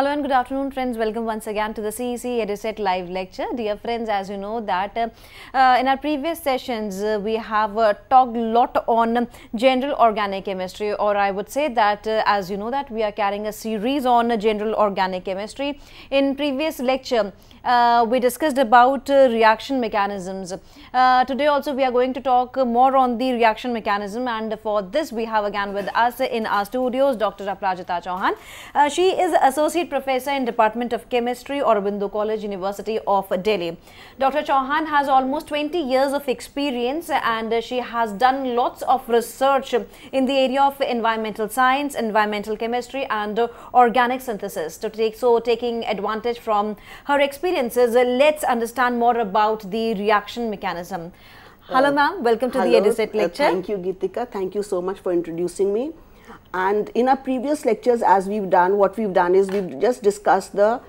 Hello and good afternoon friends, welcome once again to the CEC-UGC live lecture. Dear friends, as you know that in our previous sessions we have talked a lot on general organic chemistry, or I would say that as you know that we are carrying a series on general organic chemistry. In previous lecture we discussed about reaction mechanisms. Today also we are going to talk more on the reaction mechanism, and for this we have again with us in our studios Dr. Aprajita Chauhan. She is Associate Professor in Department of Chemistry, Aurobindo College, University of Delhi. Dr. Chauhan has almost 20 years of experience and she has done lots of research in the area of environmental science, environmental chemistry and organic synthesis. Taking advantage from her experiences, let's understand more about the reaction mechanism. Hello ma'am, welcome to the EduSet lecture. Thank you Geetika, thank you so much for introducing me. And in our previous lectures, as what we've done is we've just discussed the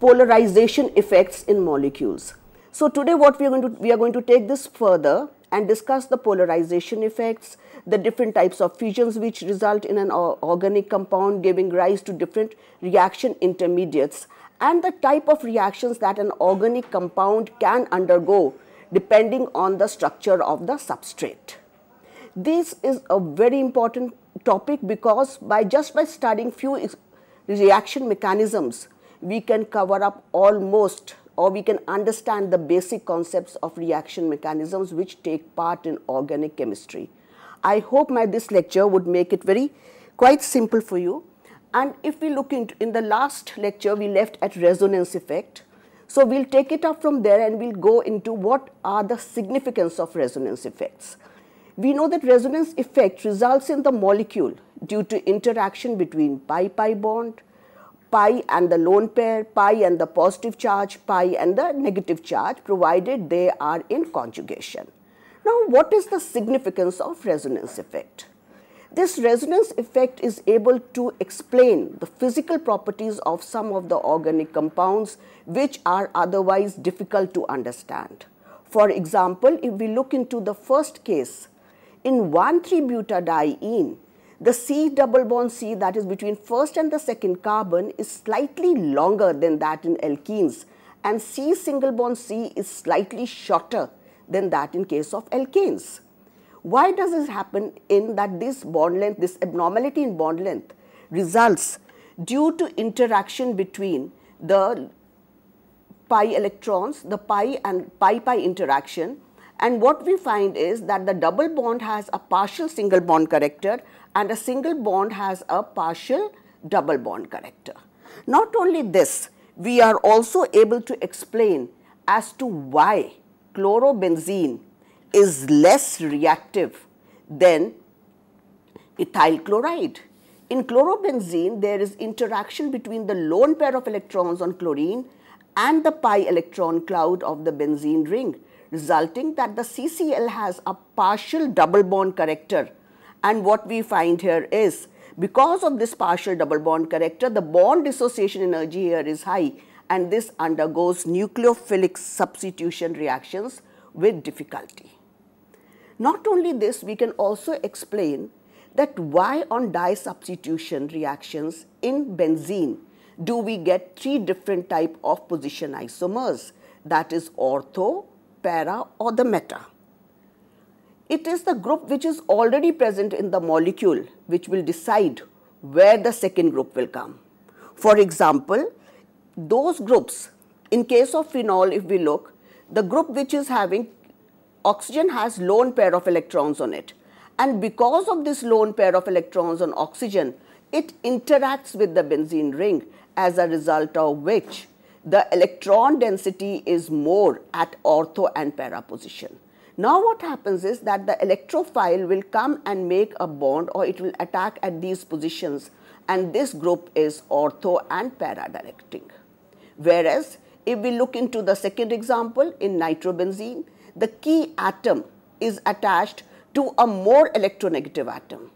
polarization effects in molecules. So today what we are going to take this further and discuss the polarization effects, the different types of fusions which result in an organic compound giving rise to different reaction intermediates, and the type of reactions that an organic compound can undergo depending on the structure of the substrate. This is a very important topic because just by studying few reaction mechanisms, we can cover up almost, or we can understand the basic concepts of reaction mechanisms which take part in organic chemistry. I hope this lecture would make it quite simple for you. And if we look in the last lecture, we left at resonance effect. So we'll take it up from there and we'll go into what are the significance of resonance effects. We know that resonance effect results in the molecule due to interaction between pi-pi bond, pi and the lone pair, pi and the positive charge, pi and the negative charge, provided they are in conjugation. Now, what is the significance of resonance effect? This resonance effect is able to explain the physical properties of some of the organic compounds which are otherwise difficult to understand. For example, if we look into the first case, in 1,3-butadiene, the C double bond C, that is between first and the second carbon, is slightly longer than that in alkenes, and C single bond C is slightly shorter than that in case of alkanes. Why does this happen? In that this bond length, this abnormality in bond length results due to interaction between the pi electrons, the pi and pi-pi interaction. And what we find is that the double bond has a partial single bond character and a single bond has a partial double bond character. Not only this, we are also able to explain as to why chlorobenzene is less reactive than ethyl chloride. In chlorobenzene, there is interaction between the lone pair of electrons on chlorine and the pi electron cloud of the benzene ring, resulting that the CCl has a partial double bond character. And what we find here is, because of this partial double bond character, the bond dissociation energy here is high, and this undergoes nucleophilic substitution reactions with difficulty. Not only this, we can also explain that why on disubstitution reactions in benzene do we get three different type of position isomers, that is ortho, para or the meta. It is the group which is already present in the molecule which will decide where the second group will come. For example, those groups, in case of phenol, if we look, the group which is having oxygen has lone pair of electrons on it, and because of this lone pair of electrons on oxygen, it interacts with the benzene ring, as a result of which the electron density is more at ortho and para position. Now what happens is that the electrophile will come and make a bond, or it will attack at these positions, and this group is ortho and para directing. Whereas if we look into the second example in nitrobenzene, the key atom is attached to a more electronegative atom.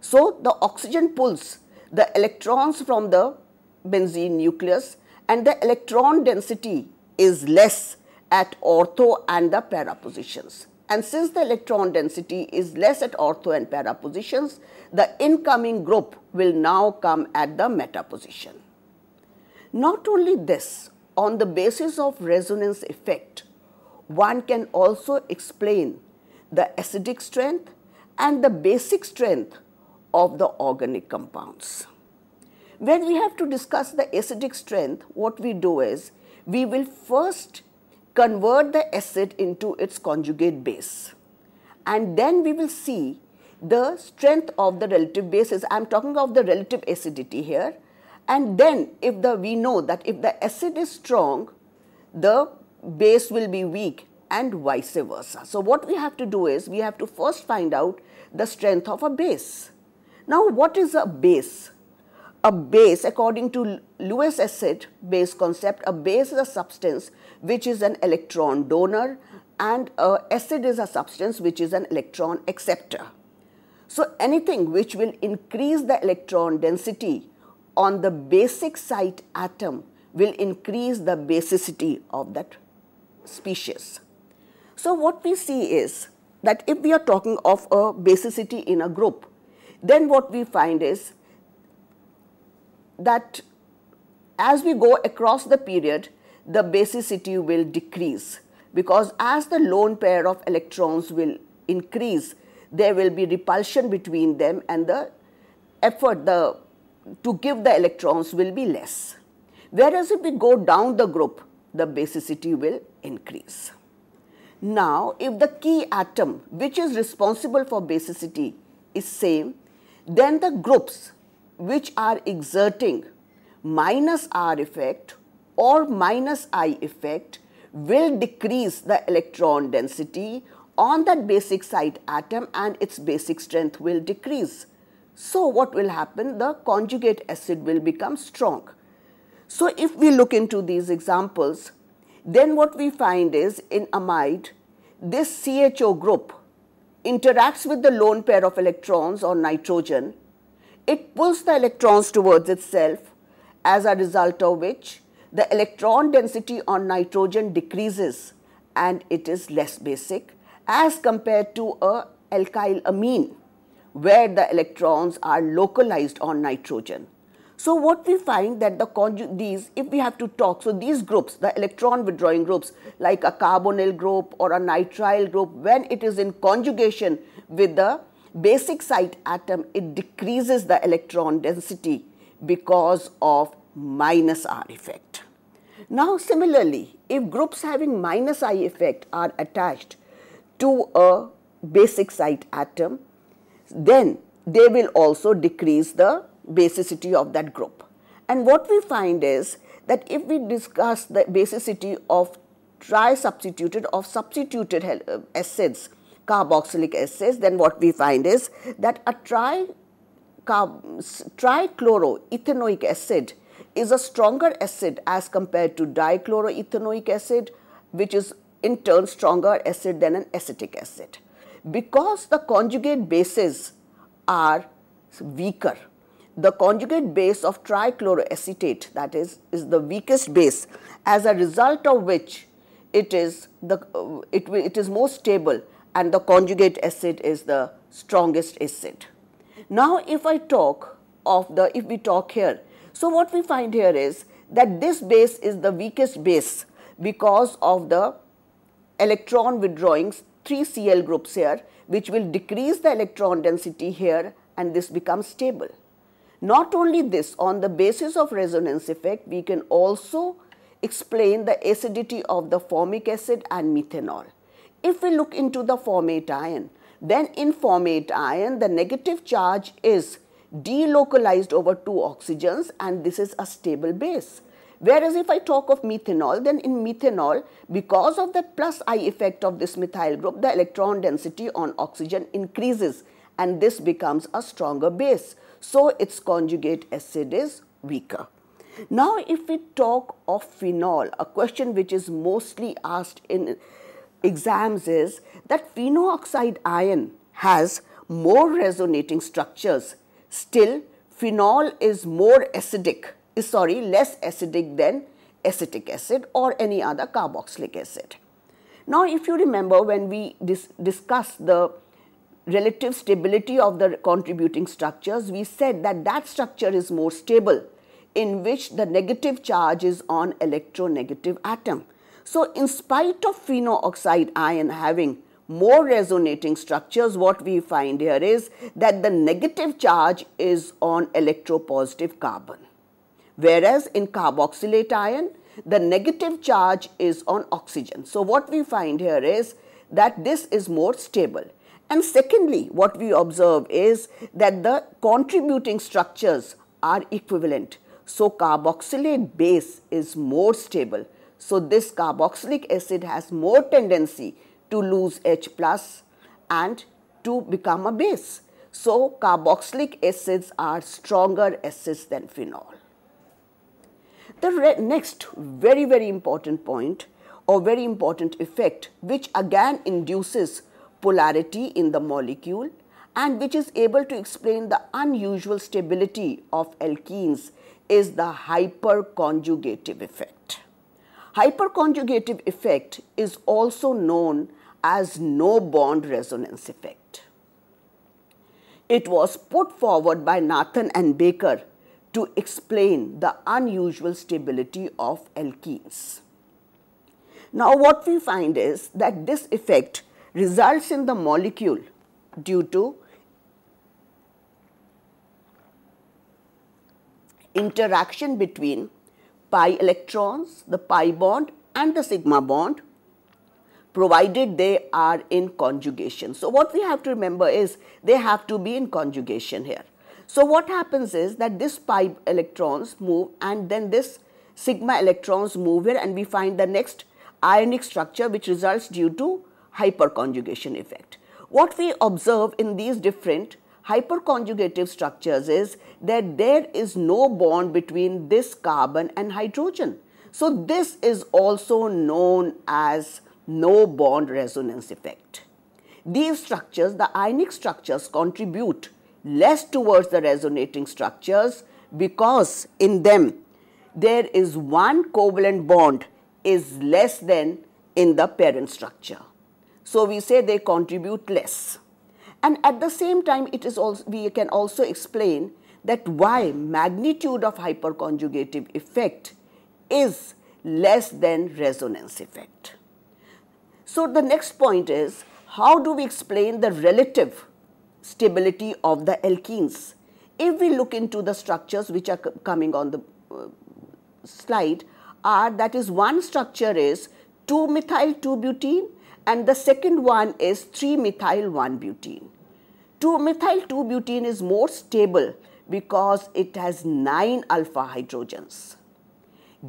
So the oxygen pulls the electrons from the benzene nucleus, and the electron density is less at ortho and the para positions. And since the electron density is less at ortho and para positions, the incoming group will now come at the meta position. Not only this, on the basis of resonance effect, one can also explain the acidic strength and the basic strength of the organic compounds. When we have to discuss the acidic strength, what we do is, we will first convert the acid into its conjugate base, and then we will see the strength of the relative bases. I am talking of the relative acidity here, and then if we know that if the acid is strong, the base will be weak and vice versa. So what we have to do is, we have to first find out the strength of a base. Now what is a base? A base, according to Lewis acid base concept, a base is a substance which is an electron donor, and acid is a substance which is an electron acceptor. So anything which will increase the electron density on the basic site atom will increase the basicity of that species. So what we see is that if we are talking of a basicity in a group, then what we find is that as we go across the period, the basicity will decrease, because as the lone pair of electrons will increase, there will be repulsion between them, and the effort to give the electrons will be less. Whereas if we go down the group, the basicity will increase. Now, if the key atom which is responsible for basicity is same, then the groups which are exerting minus R effect or minus I effect will decrease the electron density on that basic site atom, and its basic strength will decrease. So what will happen? The conjugate acid will become strong. So if we look into these examples, then what we find is, in amide, this CHO group interacts with the lone pair of electrons on nitrogen. It pulls the electrons towards itself, as a result of which the electron density on nitrogen decreases and it is less basic as compared to a alkyl amine, where the electrons are localized on nitrogen. So what we find that if we have to talk, so these groups, the electron withdrawing groups like a carbonyl group or a nitrile group, when it is in conjugation with the basic site atom, it decreases the electron density because of minus R effect. Now similarly, if groups having minus I effect are attached to a basic site atom, then they will also decrease the basicity of that group. And what we find is that if we discuss the basicity of tri-substituted or substituted acids, carboxylic acids, then what we find is that a trichloroethanoic acid is a stronger acid as compared to dichloroethanoic acid, which is in turn stronger acid than an acetic acid. Because the conjugate bases are weaker, the conjugate base of trichloroacetate, that is the weakest base, as a result of which it is more stable, and the conjugate acid is the strongest acid. Now if we talk here, so what we find here is that this base is the weakest base because of the electron withdrawing 3 Cl groups here, which will decrease the electron density here, and this becomes stable. Not only this, on the basis of resonance effect, we can also explain the acidity of the formic acid and methanol. If we look into the formate ion, then in formate ion, the negative charge is delocalized over 2 oxygens, and this is a stable base. Whereas if I talk of methanol, then in methanol, because of the plus I effect of this methyl group, the electron density on oxygen increases, and this becomes a stronger base. So its conjugate acid is weaker. Now if we talk of phenol, a question which is mostly asked in exams is that phenooxide ion has more resonating structures. Still, phenol is less acidic than acetic acid or any other carboxylic acid. Now if you remember, when we discussed the relative stability of the contributing structures, we said that that structure is more stable in which the negative charge is on electronegative atom. So in spite of phenol-oxide ion having more resonating structures, what we find here is that the negative charge is on electropositive carbon. Whereas in carboxylate ion, the negative charge is on oxygen. So what we find here is that this is more stable. And secondly, what we observe is that the contributing structures are equivalent. So carboxylate base is more stable. So this carboxylic acid has more tendency to lose H plus and to become a base. So carboxylic acids are stronger acids than phenol. The next very important point or very important effect, which again induces polarity in the molecule and which is able to explain the unusual stability of alkenes, is the hyperconjugative effect. Hyperconjugative effect is also known as no bond resonance effect. It was put forward by Nathan and Baker to explain the unusual stability of alkenes. Now what we find is that this effect results in the molecule due to interaction between pi electrons, the pi bond and the sigma bond, provided they are in conjugation. So what we have to remember is they have to be in conjugation here. So what happens is that this pi electrons move and then this sigma electrons move here, and we find the next ionic structure which results due to hyperconjugation effect. What we observe in these different hyperconjugative structures is that there is no bond between this carbon and hydrogen. So this is also known as no bond resonance effect. These structures, the ionic structures, contribute less towards the resonating structures because in them there is one covalent bond is less than in the parent structure. So we say they contribute less. And at the same time, it is also, we can also explain that why magnitude of hyperconjugative effect is less than resonance effect. So the next point is, how do we explain the relative stability of the alkenes? If we look into the structures which are coming on the slide, that is, one structure is 2-methyl-2-butene and the second one is 3-methyl-1-butene. 2-methyl-2-butene is more stable because it has 9 alpha hydrogens.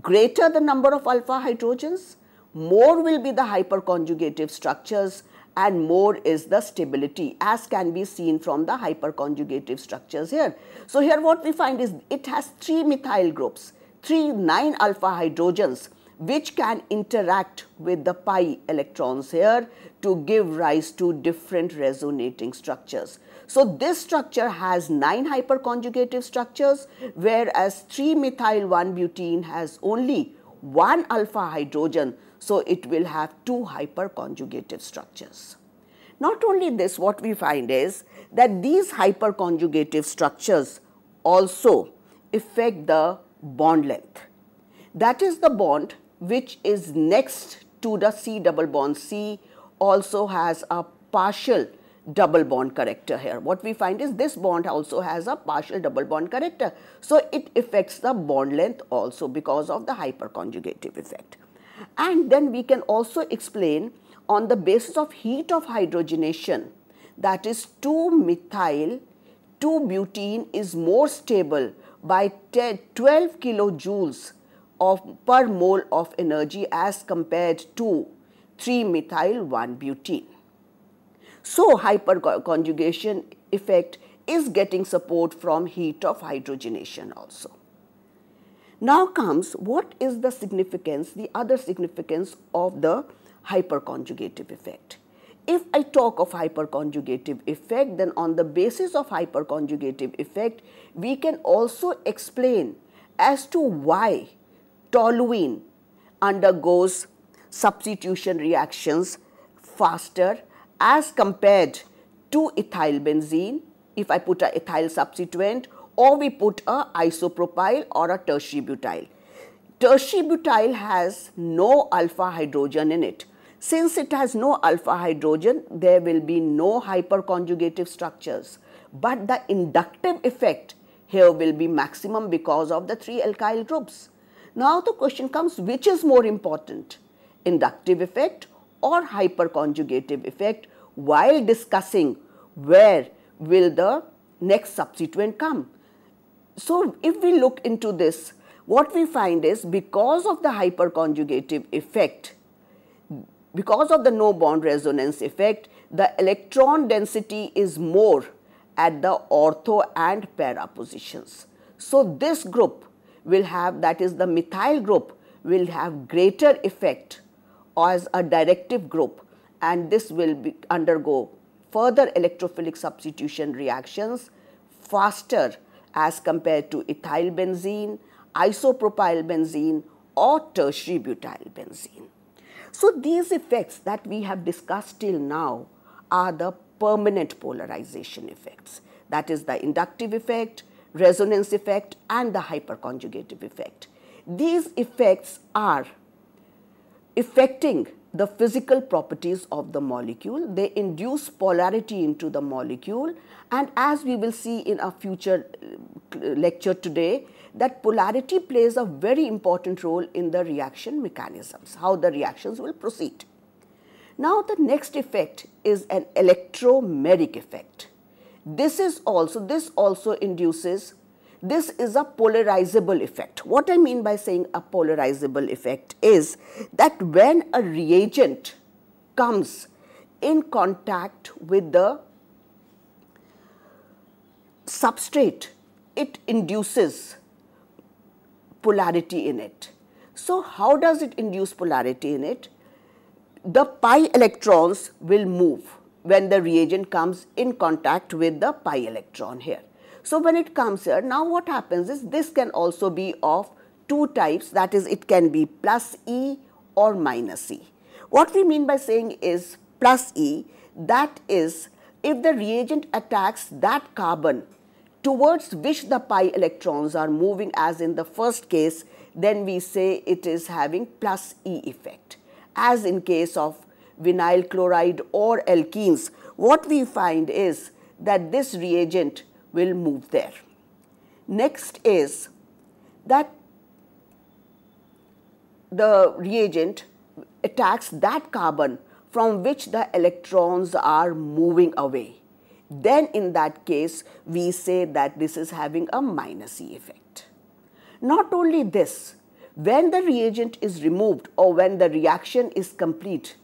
Greater the number of alpha hydrogens, more will be the hyperconjugative structures and more is the stability, as can be seen from the hyperconjugative structures here. So here what we find is it has 3 methyl groups, 9 alpha hydrogens, which can interact with the pi electrons here to give rise to different resonating structures. So this structure has 9 hyperconjugative structures, whereas 3-methyl-1-butene has only 1 alpha hydrogen, so it will have 2 hyperconjugative structures. Not only this, what we find is that these hyperconjugative structures also affect the bond length. That is, the bond which is next to the C double bond C also has a partial double bond character here. What we find is this bond also has a partial double bond character. So it affects the bond length also because of the hyperconjugative effect. And then we can also explain on the basis of heat of hydrogenation, that is 2-methyl-2-butene is more stable by 12 kilojoules per mole of energy as compared to 3-methyl-1-butene. So hyperconjugation effect is getting support from heat of hydrogenation also. Now comes what is the significance, the other significance of the hyperconjugative effect. If I talk of hyperconjugative effect, then on the basis of hyperconjugative effect, we can also explain as to why toluene undergoes substitution reactions faster as compared to ethyl benzene if I put a ethyl substituent, or we put a isopropyl or a tertiary butyl. Tertiary butyl has no alpha hydrogen in it. Since it has no alpha hydrogen, there will be no hyperconjugative structures. But the inductive effect here will be maximum because of the 3 alkyl groups. Now the question comes, which is more important, inductive effect or hyperconjugative effect, while discussing where will the next substituent come? So if we look into this, what we find is because of the hyperconjugative effect, because of the no bond resonance effect, the electron density is more at the ortho and para positions. So this group will have, that is the methyl group, will have greater effect as a directive group, and this will undergo further electrophilic substitution reactions faster as compared to ethyl benzene, isopropyl benzene or tertiary butyl benzene. So these effects that we have discussed till now are the permanent polarization effects, that is the inductive effect, resonance effect and the hyperconjugative effect. These effects are affecting the physical properties of the molecule. They induce polarity into the molecule, and as we will see in a future lecture today, that polarity plays a very important role in the reaction mechanisms, how the reactions will proceed. Now the next effect is an electromeric effect. This also induces, this is a polarizable effect. What I mean by saying a polarizable effect is that when a reagent comes in contact with the substrate, it induces polarity in it. So how does it induce polarity in it? The pi electrons will move when the reagent comes in contact with the pi electron here. So when it comes here, now what happens is this can also be of two types, that is it can be plus E or minus E. What we mean by saying is plus E, that is if the reagent attacks that carbon towards which the pi electrons are moving, as in the first case, then we say it is having plus E effect. As in case of vinyl chloride or alkenes, what we find is that this reagent will move there. Next is that the reagent attacks that carbon from which the electrons are moving away. Then in that case, we say that this is having a minus E effect. Not only this, when the reagent is removed or when the reaction is complete,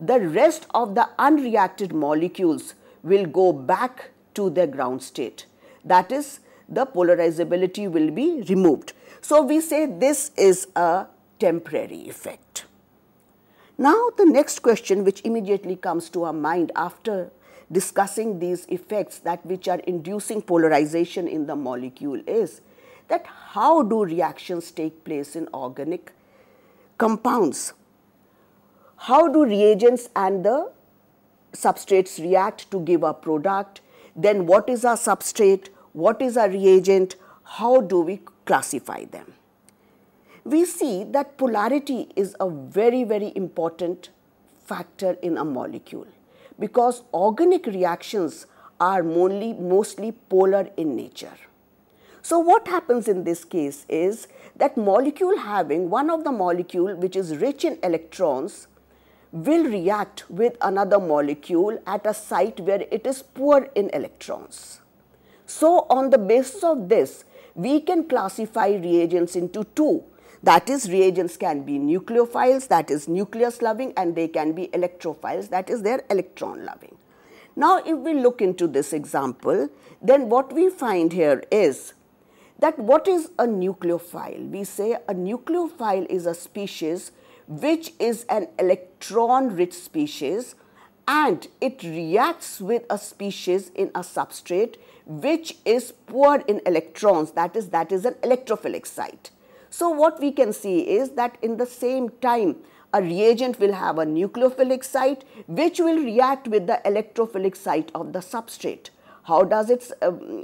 the rest of the unreacted molecules will go back to their ground state. That is, the polarizability will be removed. So we say this is a temporary effect. Now the next question which immediately comes to our mind after discussing these effects that which are inducing polarization in the molecule is that how do reactions take place in organic compounds? How do reagents and the substrates react to give a product? Then what is our substrate? What is our reagent? How do we classify them? We see that polarity is a very, very important factor in a molecule because organic reactions are mostly polar in nature. So what happens in this case is that molecule having one of the molecule which is rich in electrons will react with another molecule at a site where it is poor in electrons. So on the basis of this, we can classify reagents into two. That is, reagents can be nucleophiles, that is nucleus loving, and they can be electrophiles, that is their electron loving. Now if we look into this example, then what we find here is that what is a nucleophile? We say a nucleophile is a species which is an electron-rich species and it reacts with a species in a substrate which is poor in electrons, that is an electrophilic site. So what we can see is that in the same time a reagent will have a nucleophilic site which will react with the electrophilic site of the substrate. How does it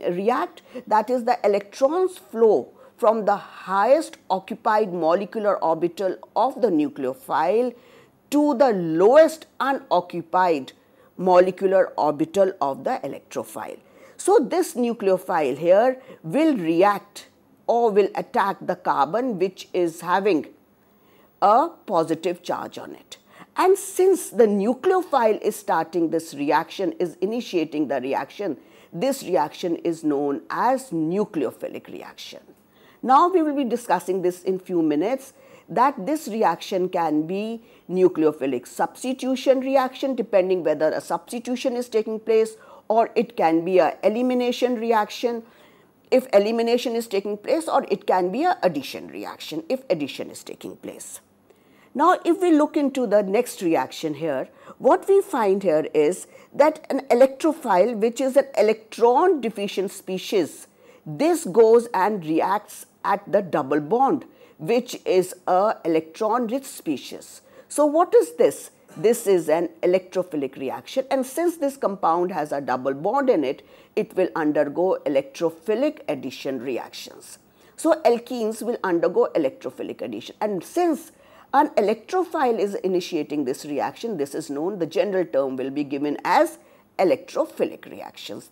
react? That is, the electrons flow from the highest occupied molecular orbital of the nucleophile to the lowest unoccupied molecular orbital of the electrophile. So, this nucleophile here will react or will attack the carbon which is having a positive charge on it. And since the nucleophile is starting this reaction, is initiating the reaction, this reaction is known as nucleophilic reaction. Now, we will be discussing this in few minutes, that this reaction can be nucleophilic substitution reaction depending whether a substitution is taking place, or it can be a elimination reaction if elimination is taking place, or it can be a addition reaction if addition is taking place. Now, if we look into the next reaction here, what we find here is that an electrophile, which is an electron deficient species, this goes and reacts at the double bond, which is a electron rich species. So, what is this? This is an electrophilic reaction, and since this compound has a double bond in it, it will undergo electrophilic addition reactions. So, alkenes will undergo electrophilic addition, and since an electrophile is initiating this reaction, this is known, the general term will be given as electrophilic reactions.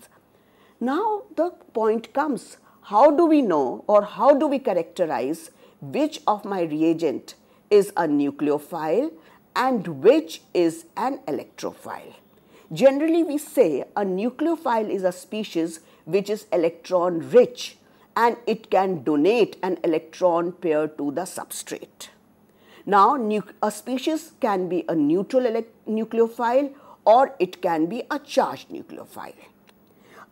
Now, the point comes, how do we know or how do we characterize which of my reagent is a nucleophile and which is an electrophile? Generally, we say a nucleophile is a species which is electron rich and it can donate an electron pair to the substrate. Now, a species can be a neutral nucleophile or it can be a charged nucleophile.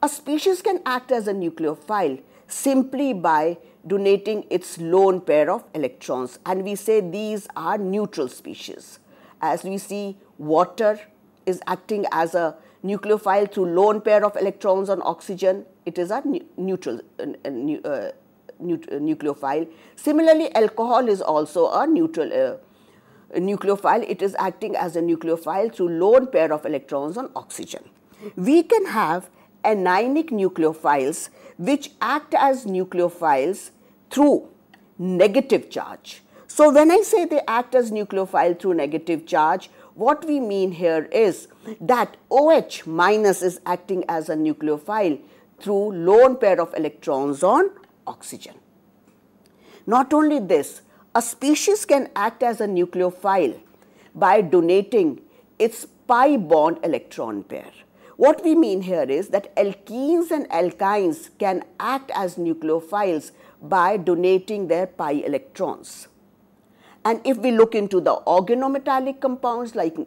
A species can act as a nucleophile simply by donating its lone pair of electrons, and we say these are neutral species. As we see, water is acting as a nucleophile through lone pair of electrons on oxygen, it is a neutral nucleophile. Similarly, alcohol is also a neutral nucleophile, it is acting as a nucleophile through lone pair of electrons on oxygen. We can have anionic nucleophiles which act as nucleophiles through negative charge. So, when I say they act as nucleophile through negative charge, what we mean here is that OH minus is acting as a nucleophile through lone pair of electrons on oxygen. Not only this, a species can act as a nucleophile by donating its pi bond electron pair. What we mean here is that alkenes and alkynes can act as nucleophiles by donating their pi electrons. And if we look into the organometallic compounds like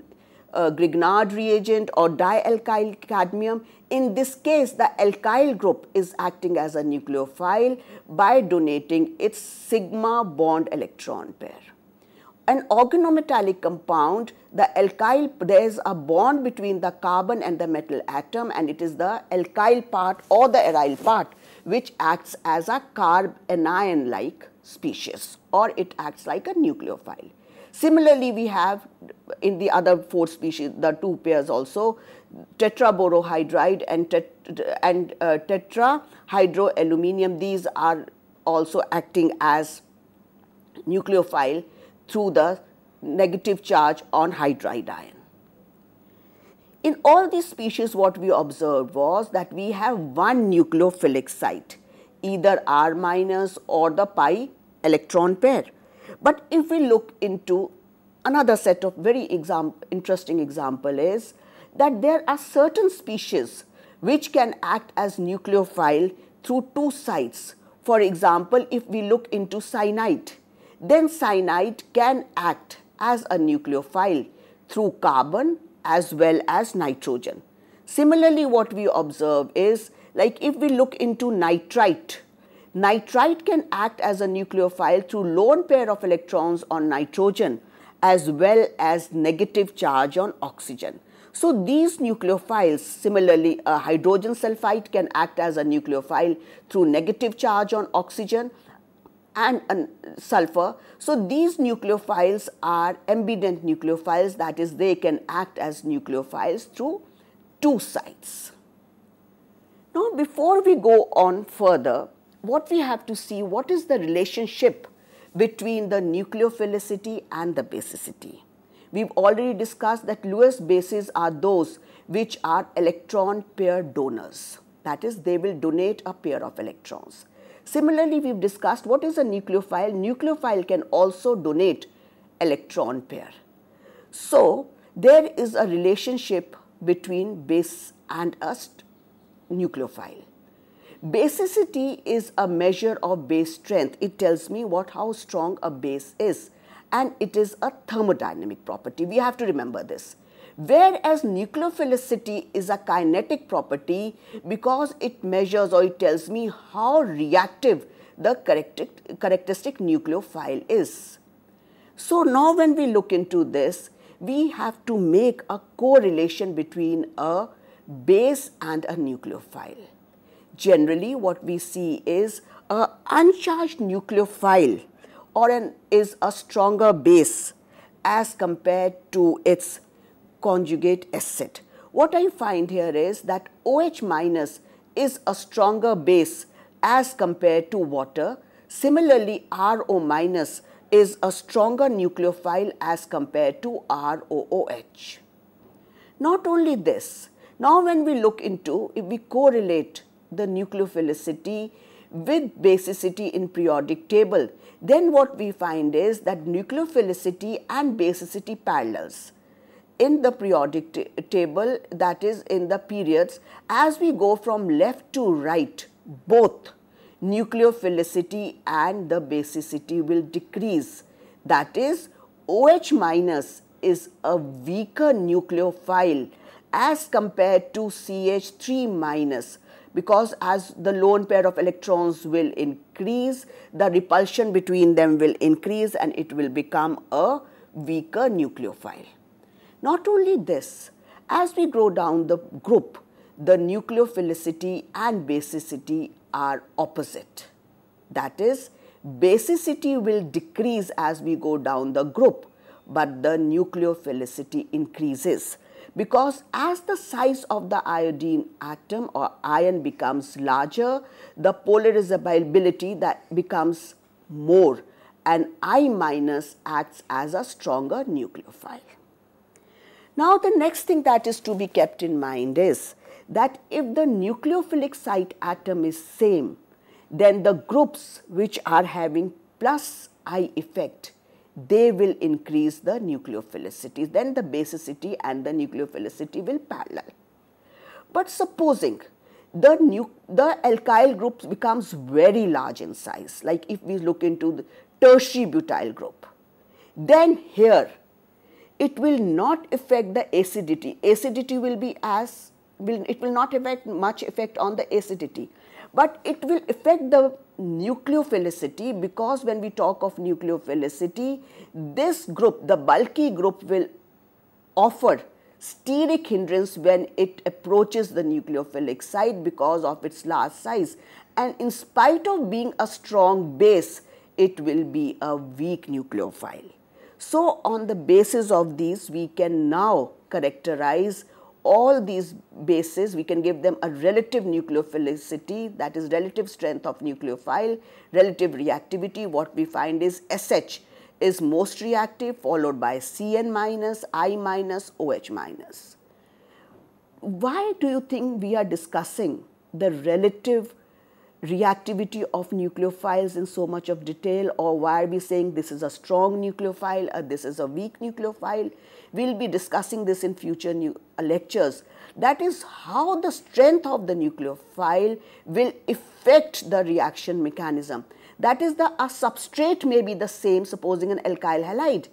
Grignard reagent or dialkyl cadmium, in this case the alkyl group is acting as a nucleophile by donating its sigma bond electron pair. An organometallic compound, the alkyl, there is a bond between the carbon and the metal atom, and it is the alkyl part or the aryl part which acts as a carb anion like species, or it acts like a nucleophile. Similarly, we have in the other four species, the two pairs also, tetraborohydride and tetrahydroaluminium. These are also acting as nucleophile through the negative charge on hydride ion. In all these species, what we observed was that we have one nucleophilic site, either R minus or the pi electron pair. But if we look into another set of very interesting example is that there are certain species which can act as nucleophile through two sites. For example, if we look into cyanide, then cyanide can act as a nucleophile through carbon as well as nitrogen. Similarly, what we observe is, like if we look into nitrite, nitrite can act as a nucleophile through lone pair of electrons on nitrogen as well as negative charge on oxygen. So, these nucleophiles, similarly a hydrogen sulfide can act as a nucleophile through negative charge on oxygen and sulfur. So, these nucleophiles are ambident nucleophiles, that is, they can act as nucleophiles through two sites. Now, before we go on further, what we have to see, what is the relationship between the nucleophilicity and the basicity. We've already discussed that lowest bases are those which are electron pair donors. That is, they will donate a pair of electrons. Similarly, we've discussed what is a nucleophile. Nucleophile can also donate electron pair. So, there is a relationship between base and a nucleophile. Basicity is a measure of base strength. It tells me how strong a base is, and it is a thermodynamic property. We have to remember this. Whereas nucleophilicity is a kinetic property because it measures or it tells me how reactive the characteristic nucleophile is. So now when we look into this, we have to make a correlation between a base and a nucleophile. Generally, what we see is an uncharged nucleophile is a stronger base as compared to its conjugate acid. What I find here is that OH minus is a stronger base as compared to water. Similarly, RO minus is a stronger nucleophile as compared to ROOH. Not only this, now when we look into, if we correlate the nucleophilicity with basicity in periodic table, then what we find is that nucleophilicity and basicity parallels. In the periodic table, that is in the periods, as we go from left to right, both nucleophilicity and the basicity will decrease. That is, OH minus is a weaker nucleophile as compared to CH3 minus, because as the lone pair of electrons will increase, the repulsion between them will increase and it will become a weaker nucleophile. Not only this, as we go down the group, the nucleophilicity and basicity are opposite. That is, basicity will decrease as we go down the group, but the nucleophilicity increases, because as the size of the iodine atom or ion becomes larger, the polarizability that becomes more, and I minus acts as a stronger nucleophile. Now, the next thing that is to be kept in mind is that if the nucleophilic site atom is same, then the groups which are having plus I effect, they will increase the nucleophilicity. Then the basicity and the nucleophilicity will parallel. But supposing the alkyl group becomes very large in size, like if we look into the tertiary butyl group, then here it will not affect the acidity. Acidity will be it will not affect much effect on the acidity, but it will affect the nucleophilicity, because when we talk of nucleophilicity, this group, the bulky group, will offer steric hindrance when it approaches the nucleophilic site because of its large size, and in spite of being a strong base, it will be a weak nucleophile. So, on the basis of these, we can now characterize all these bases. We can give them a relative nucleophilicity, that is relative strength of nucleophile, relative reactivity. What we find is SH is most reactive, followed by CN minus, I minus, OH minus. Why do you think we are discussing the relative reactivity of nucleophiles in so much of detail, or why are we saying this is a strong nucleophile or this is a weak nucleophile? We will be discussing this in future lectures. That is how the strength of the nucleophile will affect the reaction mechanism. That is, a substrate may be the same, supposing an alkyl halide,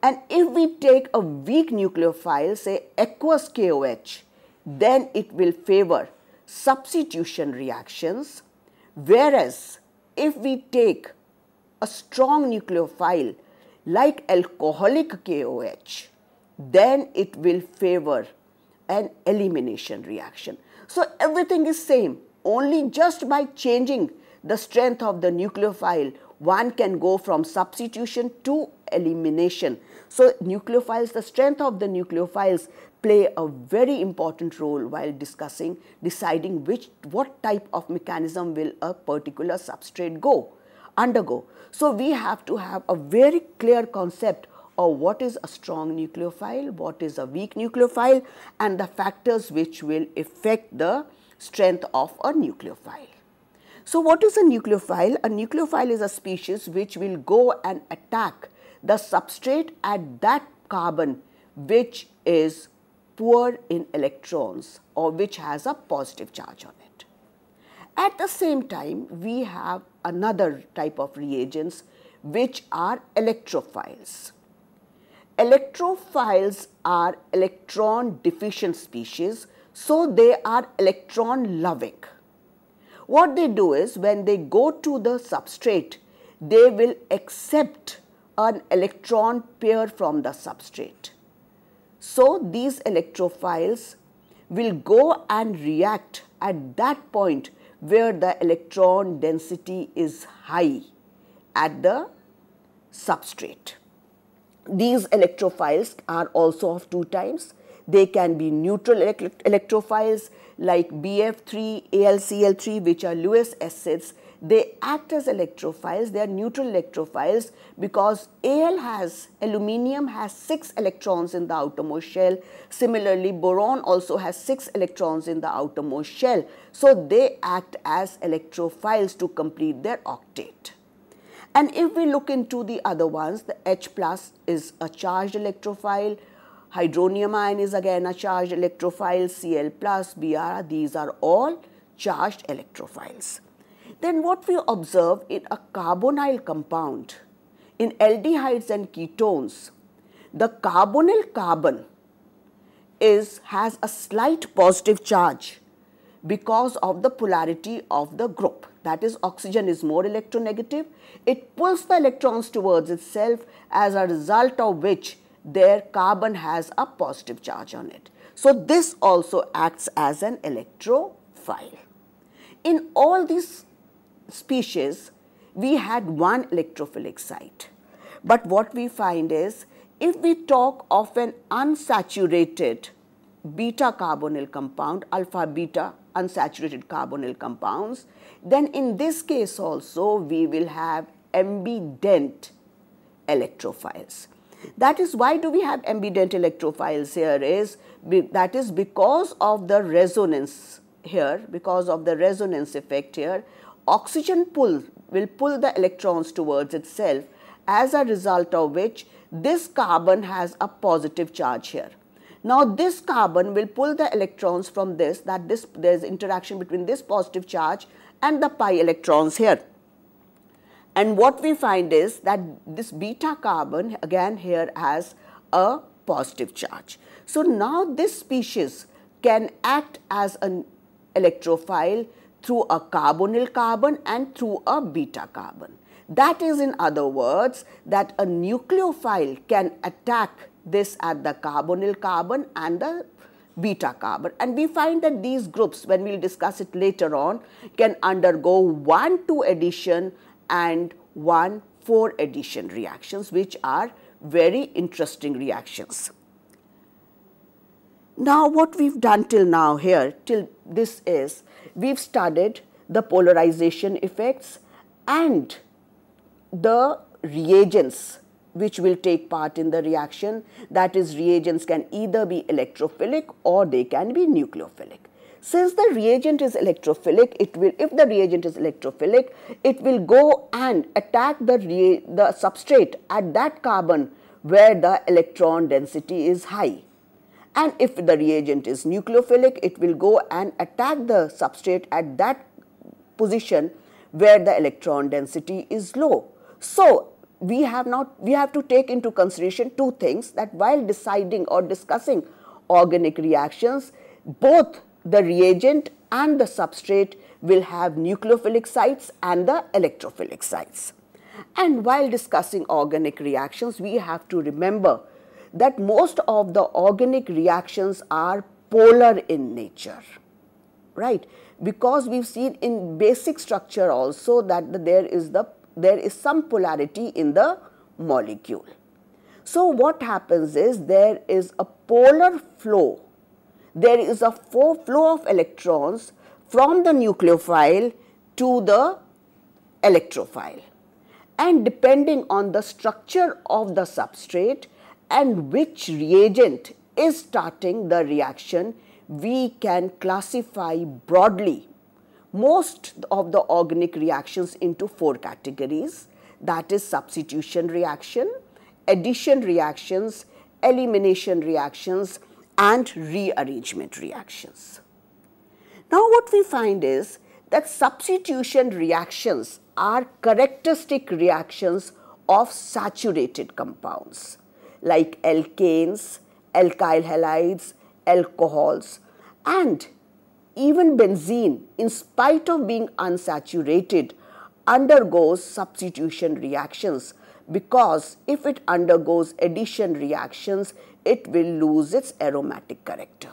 and if we take a weak nucleophile, say aqueous KOH, then it will favor substitution reactions. Whereas, if we take a strong nucleophile like alcoholic KOH, then it will favor an elimination reaction. So, everything is same, only just by changing the strength of the nucleophile, one can go from substitution to elimination. So, nucleophiles, the strength of the nucleophiles play a very important role while deciding what type of mechanism will a particular substrate undergo. So we have to have a very clear concept of what is a strong nucleophile, what is a weak nucleophile, and the factors which will affect the strength of a nucleophile. So what is a nucleophile? A nucleophile is a species which will go and attack the substrate at that carbon which is poor in electrons or which has a positive charge on it. At the same time, we have another type of reagents which are electrophiles. Electrophiles are electron deficient species, so they are electron loving. What they do is when they go to the substrate, they will accept an electron pair from the substrate. So these electrophiles will go and react at that point where the electron density is high at the substrate. These electrophiles are also of two types. They can be neutral electrophiles like BF3, AlCl3, which are Lewis acids. They act as electrophiles. They are neutral electrophiles because aluminium has 6 electrons in the outermost shell. Similarly, boron also has 6 electrons in the outermost shell. So they act as electrophiles to complete their octet. And if we look into the other ones, the H plus is a charged electrophile, hydronium ion is again a charged electrophile, Cl plus, Br, these are all charged electrophiles. Then what we observe in a carbonyl compound, in aldehydes and ketones, the carbonyl carbon has a slight positive charge because of the polarity of the group. That is, oxygen is more electronegative. It pulls the electrons towards itself, as a result of which their carbon has a positive charge on it. So this also acts as an electrophile. In all these species, we had one electrophilic site. But what we find is, if we talk of an unsaturated beta carbonyl compound, alpha beta unsaturated carbonyl compounds, then in this case also we will have ambident electrophiles. That is, why do we have ambident electrophiles here that is because of the resonance here, because of the resonance effect here. Oxygen will pull the electrons towards itself, as a result of which this carbon has a positive charge here. Now this carbon will pull the electrons from there is interaction between this positive charge and the pi electrons here. And what we find is that this beta carbon again here has a positive charge. So now this species can act as an electrophile through a carbonyl carbon and through a beta carbon. That is, in other words, that a nucleophile can attack this at the carbonyl carbon and the beta carbon. And we find that these groups, when we will discuss it later on, can undergo 1,2 addition and 1,4 addition reactions, which are very interesting reactions. Now what we've done till now here, till this is, we've studied the polarization effects and the reagents which will take part in the reaction. That is, reagents can either be electrophilic or they can be nucleophilic. Since the reagent is electrophilic, if the reagent is electrophilic, it will go and attack the substrate at that carbon where the electron density is high. And if the reagent is nucleophilic, it will go and attack the substrate at that position where the electron density is low. So we have to take into consideration two things, that while deciding or discussing organic reactions, both the reagent and the substrate will have nucleophilic sites and the electrophilic sites. And while discussing organic reactions, we have to remember that most of the organic reactions are polar in nature, right? Because we've seen in basic structure also that there is some polarity in the molecule. So what happens is, there is a polar flow there is a flow of electrons from the nucleophile to the electrophile. And depending on the structure of the substrate and which reagent is starting the reaction, we can classify broadly most of the organic reactions into 4 categories, that is substitution reaction, addition reactions, elimination reactions, and rearrangement reactions. Now what we find is that substitution reactions are characteristic reactions of saturated compounds like alkanes, alkyl halides, alcohols, and even benzene, in spite of being unsaturated, undergoes substitution reactions, because if it undergoes addition reactions, it will lose its aromatic character.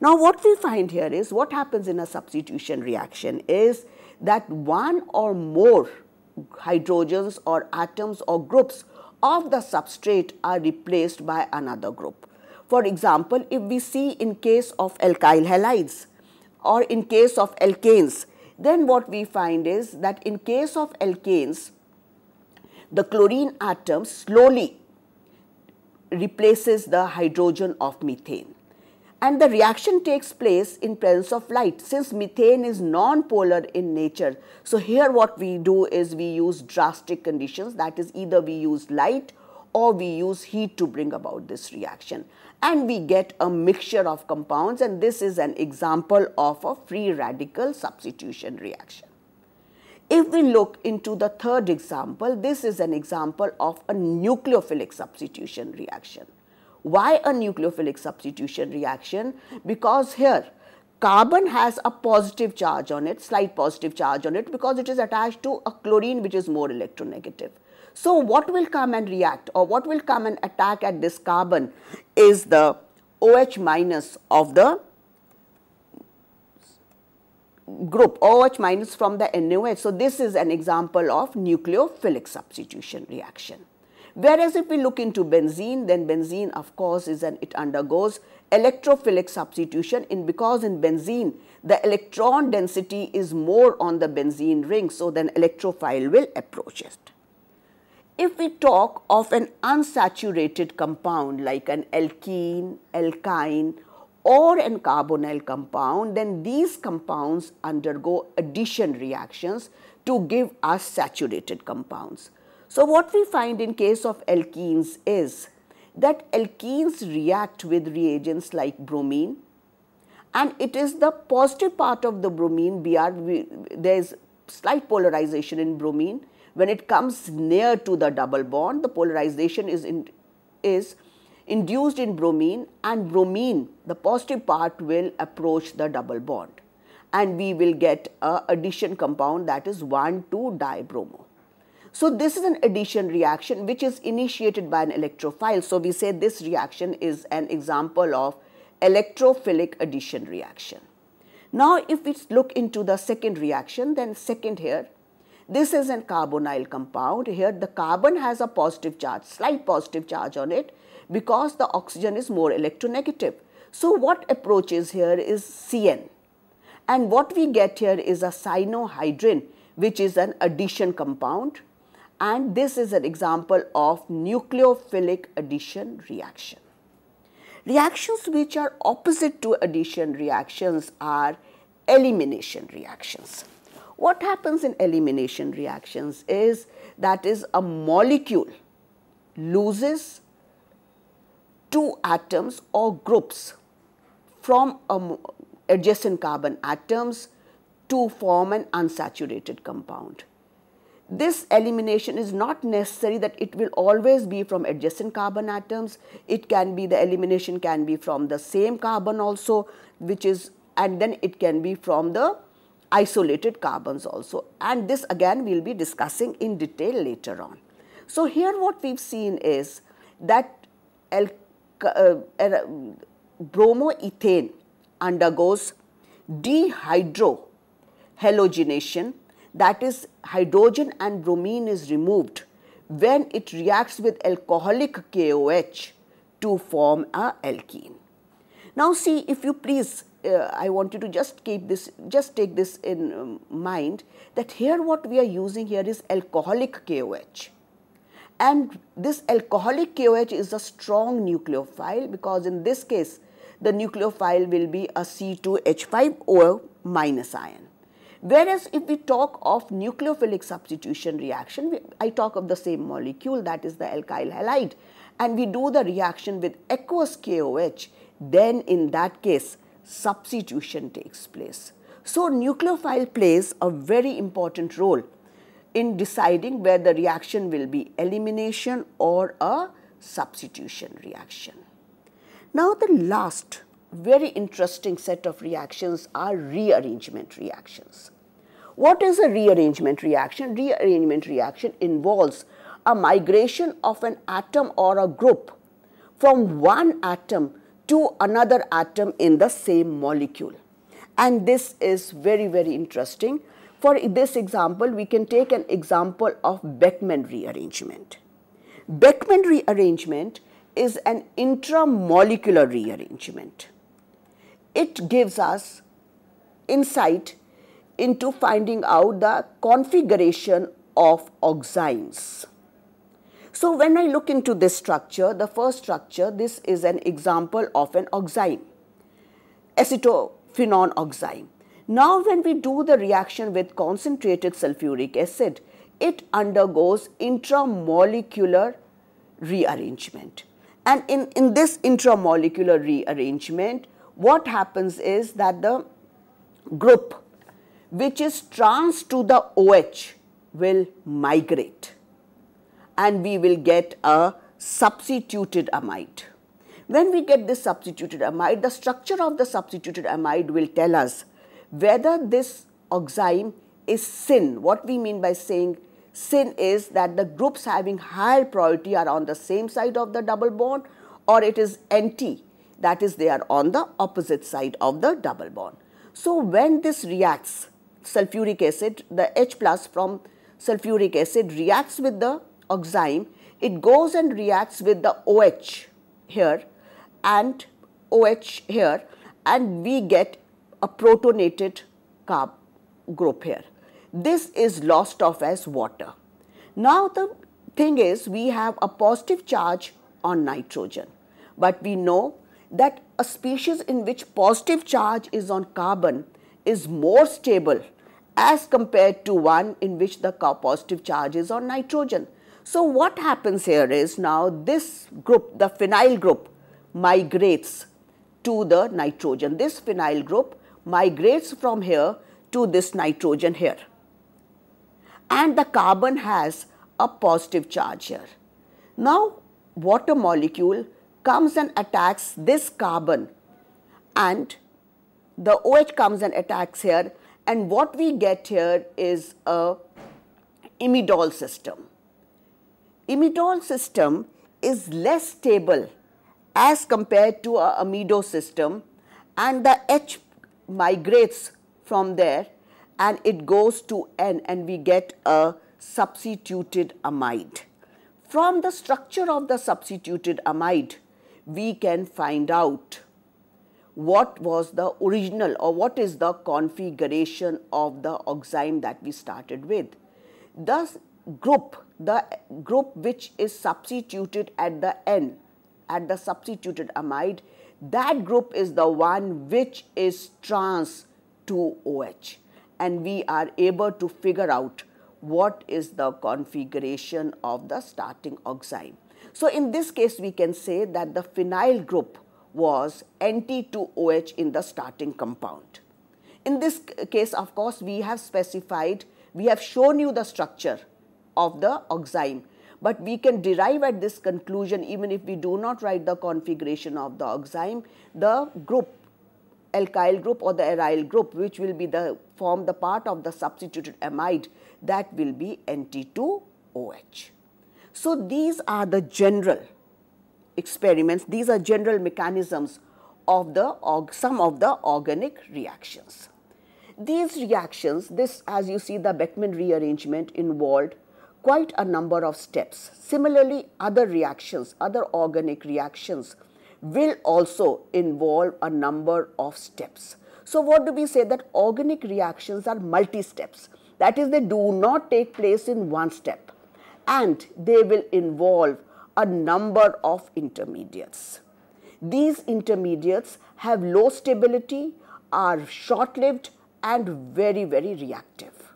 Now what we find here is, what happens in a substitution reaction is that one or more hydrogens or atoms or groups of the substrate are replaced by another group. For example, if we see in case of alkyl halides or in case of alkanes, then what we find is that in case of alkanes, the chlorine atom slowly replaces the hydrogen of methane. And the reaction takes place in presence of light, since methane is non-polar in nature. So here what we do is we use drastic conditions, that is either we use light or we use heat to bring about this reaction. And we get a mixture of compounds, and this is an example of a free radical substitution reaction. If we look into the third example, this is an example of a nucleophilic substitution reaction. Why a nucleophilic substitution reaction? Because here carbon has a positive charge on it, slight positive charge on it, because it is attached to a chlorine which is more electronegative. So what will come and react, or what will come and attack at this carbon is the OH minus of the group, OH minus from the NaOH. So this is an example of nucleophilic substitution reaction. Whereas if we look into benzene, then benzene of course it undergoes electrophilic substitution, because in benzene the electron density is more on the benzene ring, so then electrophile will approach it. If we talk of an unsaturated compound like an alkene, alkyne, or an carbonyl compound, then these compounds undergo addition reactions to give us saturated compounds. So what we find in case of alkenes is that alkenes react with reagents like bromine, and it is the positive part of the bromine, there is slight polarization in bromine. When it comes near to the double bond, the polarization is induced in bromine, and bromine, the positive part, will approach the double bond, and we will get a addition compound, that is 1,2-dibromo. So this is an addition reaction which is initiated by an electrophile. So we say this reaction is an example of electrophilic addition reaction. Now if we look into the second reaction, then second here, this is a carbonyl compound. Here the carbon has a positive charge, slight positive charge on it, because the oxygen is more electronegative. So what approaches here is CN, and what we get here is a cyanohydrin, which is an addition compound, and this is an example of nucleophilic addition reaction. Reactions which are opposite to addition reactions are elimination reactions. What happens in elimination reactions is that a molecule loses 2 atoms or groups from adjacent carbon atoms to form an unsaturated compound. This elimination is not necessary that it will always be from adjacent carbon atoms. It can be, the elimination can be from the same carbon also, and then it can be from the isolated carbons also, and this again we will be discussing in detail later on. So here what we've seen is that bromoethane undergoes dehydrohalogenation, that is hydrogen and bromine is removed when it reacts with alcoholic KOH to form a alkene. Now see, if you please, I want you to just take this in mind, that here what we are using here is alcoholic KOH. And this alcoholic KOH is a strong nucleophile, because in this case, the nucleophile will be a C2H5O minus ion. Whereas if we talk of nucleophilic substitution reaction, I talk of the same molecule, that is the alkyl halide, and we do the reaction with aqueous KOH, then in that case substitution takes place. So nucleophile plays a very important role in deciding where the reaction will be elimination or a substitution reaction. Now the last very interesting set of reactions are rearrangement reactions. What is a rearrangement reaction? Rearrangement reaction involves a migration of an atom or a group from one atom to another atom in the same molecule. And this is very, very interesting. For this example, we can take an example of Beckmann rearrangement. Beckmann rearrangement is an intramolecular rearrangement. It gives us insight into finding out the configuration of oximes. So when I look into this structure, the first structure, this is an example of an oxime, acetophenone oxime. Now when we do the reaction with concentrated sulfuric acid, it undergoes intramolecular rearrangement. And in this intramolecular rearrangement, what happens is that the group which is trans to the OH will migrate, and we will get a substituted amide. When we get this substituted amide, the structure of the substituted amide will tell us whether this oxime is syn. What we mean by saying syn is that the groups having higher priority are on the same side of the double bond, or it is anti, that is they are on the opposite side of the double bond. So when this reacts, sulfuric acid, the H plus from sulfuric acid reacts with the oxime, it goes and reacts with the OH here and OH here, and we get a protonated carb group here. This is lost off as water. Now the thing is, we have a positive charge on nitrogen, but we know that a species in which positive charge is on carbon is more stable as compared to one in which the positive charge is on nitrogen. So what happens here is, now this group, the phenyl group, migrates to the nitrogen. This phenyl group migrates from here to this nitrogen here, and the carbon has a positive charge here. Now water molecule comes and attacks this carbon, and the OH comes and attacks here, and what we get here is a imidol system. Imidol system is less stable as compared to a amido system, and the H migrates from there and it goes to N, and we get a substituted amide. From the structure of the substituted amide, we can find out what was the original, or what is the configuration of the oxime that we started with. The group which is substituted at the N, at the substituted amide, that group is the one which is trans to OH, and we are able to figure out what is the configuration of the starting oxime. So in this case, we can say that the phenyl group was Nt2OH in the starting compound. In this case, of course, we have specified, we have shown you the structure of the oxime, but we can derive at this conclusion even if we do not write the configuration of the oxime. The group, alkyl group or the aryl group, which will be form the part of the substituted amide, that will be Nt2OH. So these are the general experiments, these are general mechanisms of some of the organic reactions. These reactions, as you see, the Beckmann rearrangement involved quite a number of steps. Similarly, other reactions, other organic reactions will also involve a number of steps. So what do we say? That organic reactions are multi-steps. That is, they do not take place in one step, and they will involve a number of intermediates. These intermediates have low stability, are short-lived and very, very reactive.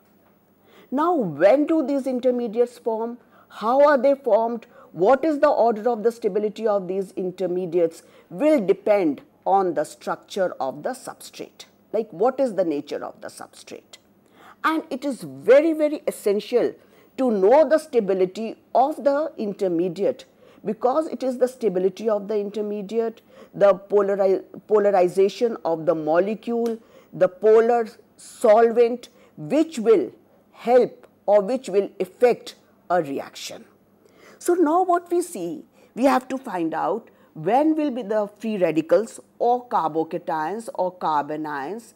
Now, when do these intermediates form? How are they formed? What is the order of the stability of these intermediates will depend on the structure of the substrate. Like, what is the nature of the substrate? And it is very, very essential to know the stability of the intermediate, because it is the stability of the intermediate, the polarization of the molecule, the polar solvent, which will help or which will affect a reaction. So now what we see, we have to find out when will be the free radicals or carbocations or carbanions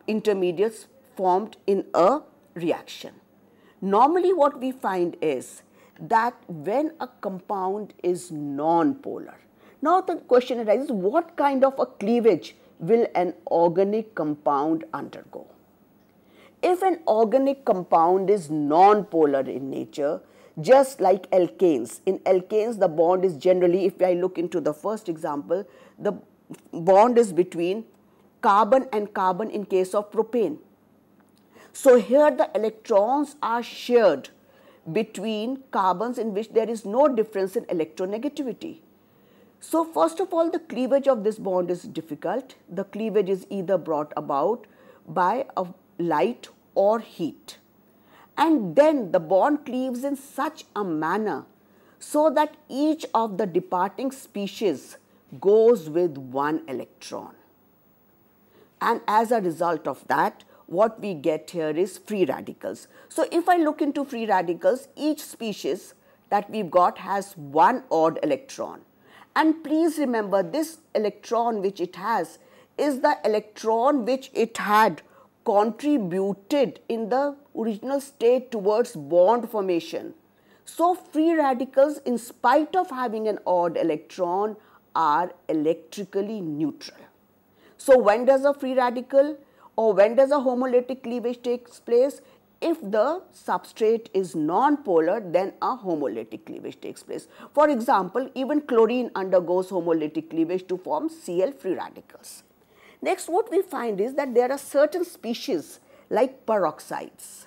intermediates formed in a reaction. Normally what we find is that when a compound is non-polar. Now the question arises, what kind of a cleavage will an organic compound undergo? If an organic compound is non-polar in nature, just like alkanes, in alkanes the bond is generally, if I look into the first example, the bond is between carbon and carbon in case of propane. So here the electrons are shared between carbons in which there is no difference in electronegativity. So first of all, the cleavage of this bond is difficult. The cleavage is either brought about by a light or heat. And then the bond cleaves in such a manner so that each of the departing species goes with one electron. And as a result of that, what we get here is free radicals. So if I look into free radicals, each species that we've got has one odd electron. And please remember, this electron which it has is the electron which it had contributed in the original state towards bond formation. So free radicals, in spite of having an odd electron, are electrically neutral. So when does a free radical or when does a homolytic cleavage takes place? If the substrate is non-polar, then a homolytic cleavage takes place. For example, even chlorine undergoes homolytic cleavage to form Cl free radicals. Next, what we find is that there are certain species like peroxides.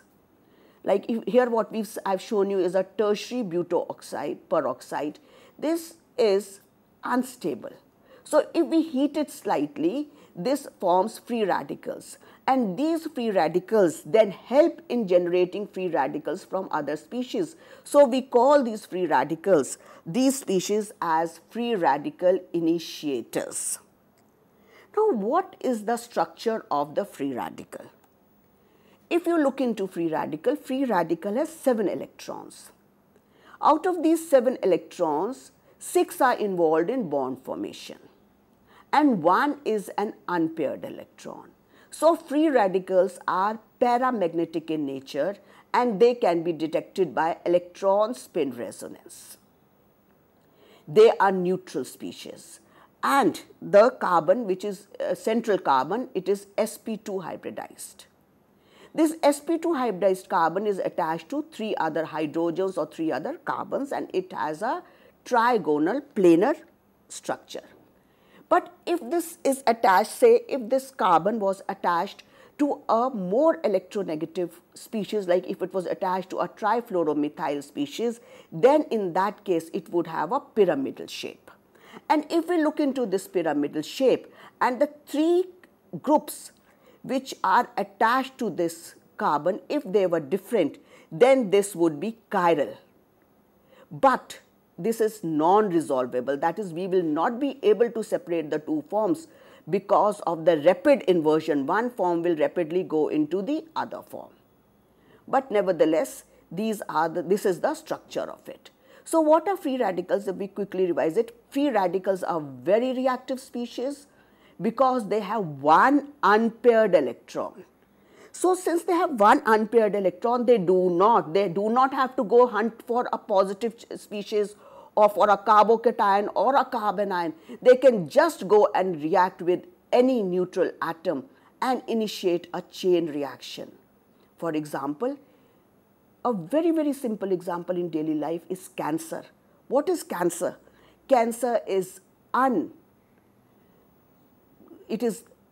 Like here what I've shown you is a tertiary butoxide, peroxide. This is unstable. So if we heat it slightly, this forms free radicals. And these free radicals then help in generating free radicals from other species. So we call these free radicals, these species, as free radical initiators. Now, what is the structure of the free radical? If you look into free radical has 7 electrons. Out of these 7 electrons, 6 are involved in bond formation and 1 is an unpaired electron. So free radicals are paramagnetic in nature and they can be detected by electron spin resonance. They are neutral species. And the carbon, which is central carbon, it is sp2 hybridized. This sp2 hybridized carbon is attached to 3 other hydrogens or 3 other carbons, and it has a trigonal planar structure. But if this is attached, say if this carbon was attached to a more electronegative species, like if it was attached to a trifluoromethyl species, then in that case it would have a pyramidal shape. And if we look into this pyramidal shape and the 3 groups which are attached to this carbon, if they were different, then this would be chiral. But this is non-resolvable, that is, we will not be able to separate the 2 forms because of the rapid inversion. One form will rapidly go into the other form. But nevertheless, this is the structure of it. So what are free radicals? If we quickly revise it, free radicals are very reactive species because they have one unpaired electron. So since they have one unpaired electron, they do not have to go hunt for a positive species or for a carbocation or a carbon ion, they can just go and react with any neutral atom and initiate a chain reaction. For example, a very, very simple example in daily life is cancer. What is cancer? Cancer is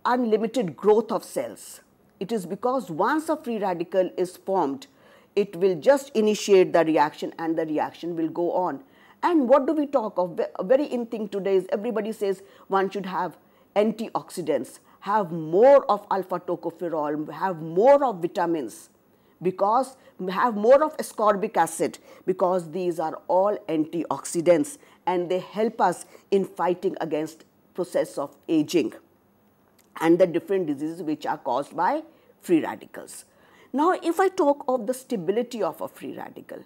unlimited growth of cells. It is because once a free radical is formed, it will just initiate the reaction and the reaction will go on. And what do we talk of? A very in thing today is everybody says one should have antioxidants, have more of alpha tocopherol, have more of vitamins, because have more of ascorbic acid, because these are all antioxidants and they help us in fighting against process of aging and the different diseases which are caused by free radicals. Now, if I talk of the stability of a free radical,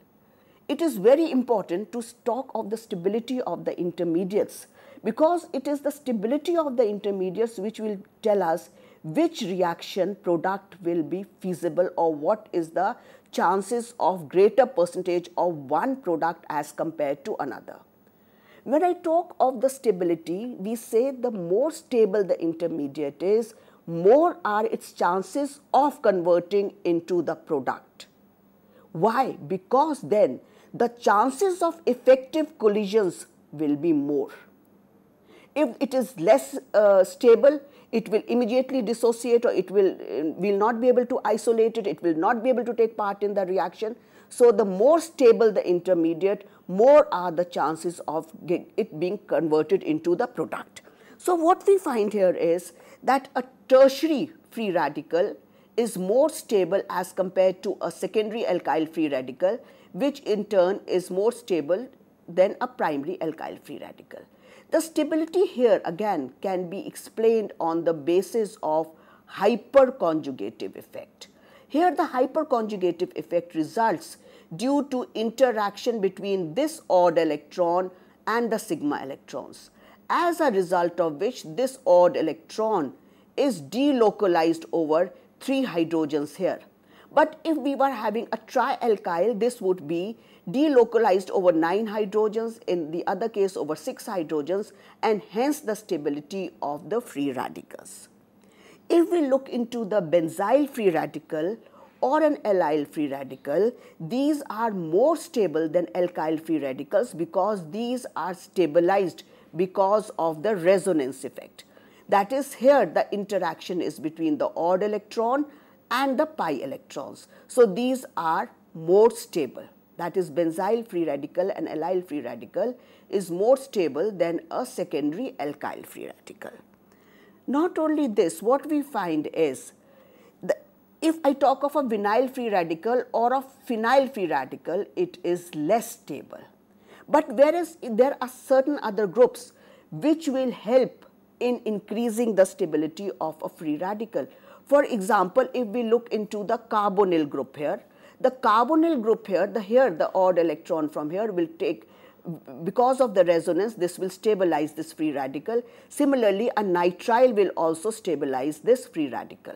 it is very important to talk of the stability of the intermediates, because it is the stability of the intermediates which will tell us which reaction product will be feasible or what is the chances of greater percentage of one product as compared to another. When I talk of the stability, we say the more stable the intermediate is, more are its chances of converting into the product. Why? Because then the chances of effective collisions will be more. If it is less stable, it will immediately dissociate, or it will not be able to isolate it, it will not be able to take part in the reaction. So the more stable the intermediate, more are the chances of it being converted into the product. So what we find here is that a tertiary free radical is more stable as compared to a secondary alkyl free radical, which in turn is more stable than a primary alkyl free radical. The stability here again can be explained on the basis of hyperconjugative effect. Here the hyperconjugative effect results due to interaction between this odd electron and the sigma electrons, as a result of which this odd electron is delocalized over 3 hydrogens here. But if we were having a trialkyl, this would be delocalized over 9 hydrogens, in the other case over 6 hydrogens, and hence the stability of the free radicals. If we look into the benzyl free radical or an allyl free radical, these are more stable than alkyl free radicals because these are stabilized because of the resonance effect. That is, here the interaction is between the odd electron and the pi electrons. So these are more stable. That is, benzyl free radical and allyl free radical is more stable than a secondary alkyl free radical. Not only this, what we find is, if I talk of a vinyl free radical or a phenyl free radical, it is less stable. But whereas there are certain other groups which will help in increasing the stability of a free radical. For example, if we look into the carbonyl group here, the carbonyl group here, the odd electron from here will take, because of the resonance, this will stabilize this free radical. Similarly, a nitrile will also stabilize this free radical.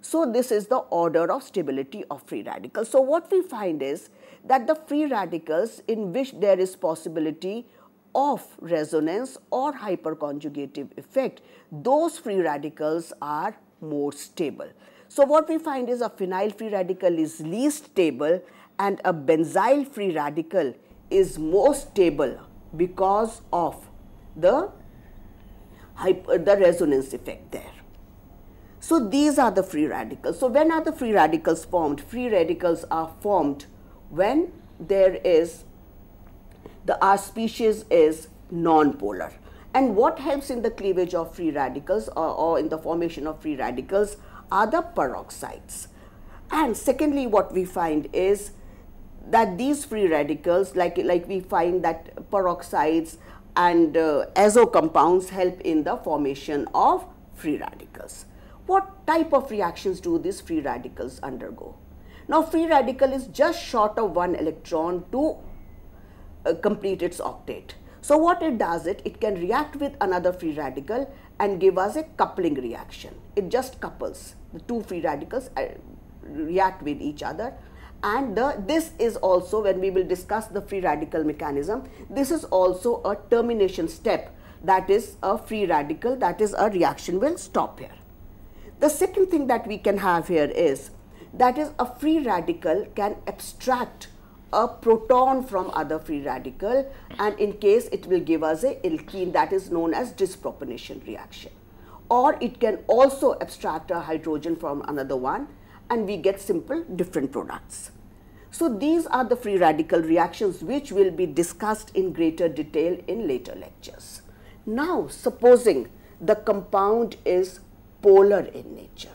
So this is the order of stability of free radicals. So what we find is that the free radicals in which there is possibility of resonance or hyperconjugative effect, those free radicals are more stable. So what we find is a phenyl free radical is least stable and a benzyl free radical is more stable because of the resonance effect there. So these are the free radicals. So when are the free radicals formed? Free radicals are formed when there is the R species is non-polar. And what helps in the cleavage of free radicals or in the formation of free radicals are the peroxides. And secondly, what we find is that these free radicals, like we find that peroxides and azo compounds help in the formation of free radicals. What type of reactions do these free radicals undergo? Now, free radical is just short of 1 electron to complete its octet. So what it does, it can react with another free radical and give us a coupling reaction. It just couples. The two free radicals react with each other And this is also, when we will discuss the free radical mechanism, this is also a termination step, that is a free radical, that is a reaction will stop here. The second thing that we can have here is, that is a free radical can abstract a proton from other free radical, and in case it will give us a alkene, that is known as dispropanation reaction. Or it can also abstract a hydrogen from another one, and we get simple different products. So these are the free radical reactions which will be discussed in greater detail in later lectures. Now, supposing the compound is polar in nature.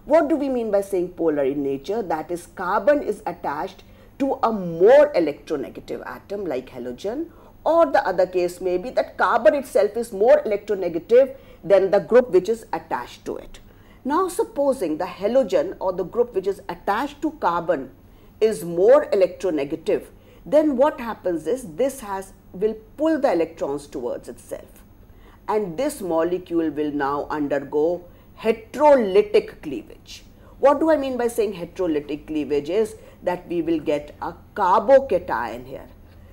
What do we mean by saying polar in nature? That is, carbon is attached to a more electronegative atom like halogen, or the other case may be that carbon itself is more electronegative than the group which is attached to it. Now, supposing the halogen or the group which is attached to carbon is more electronegative, then what happens is this will pull the electrons towards itself, and this molecule will now undergo heterolytic cleavage. What do I mean by saying heterolytic cleavage is that we will get a carbocation here.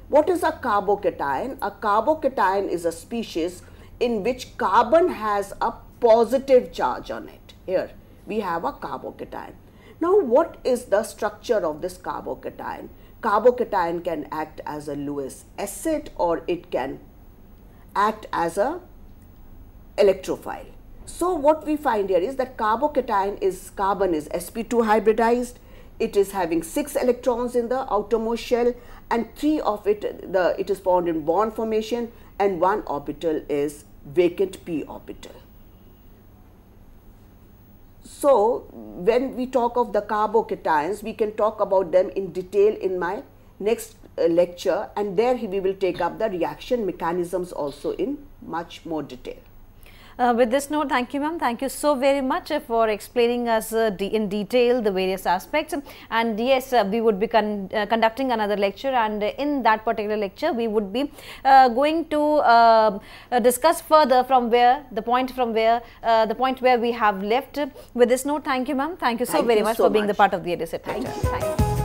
What is a carbocation? A carbocation is a species in which carbon has a positive charge on it. Here we have a carbocation. Now, what is the structure of this carbocation? Carbocation can act as a Lewis acid, or it can act as a electrophile. So what we find here is that carbocation is, carbon is sp2 hybridized. It is having 6 electrons in the outermost shell, and 3 of it, it is found in bond formation, and 1 orbital is vacant p orbital. So when we talk of the carbocations, we can talk about them in detail in my next lecture, and there we will take up the reaction mechanisms also in much more detail. With this note, thank you, ma'am. Thank you so very much for explaining us in detail the various aspects. And yes, we would be conducting another lecture, and in that particular lecture, we would be going to discuss further from where the point where we have left. With this note, thank you, ma'am. Thank you so very much for being the part of the EduSet lecture. Thank you.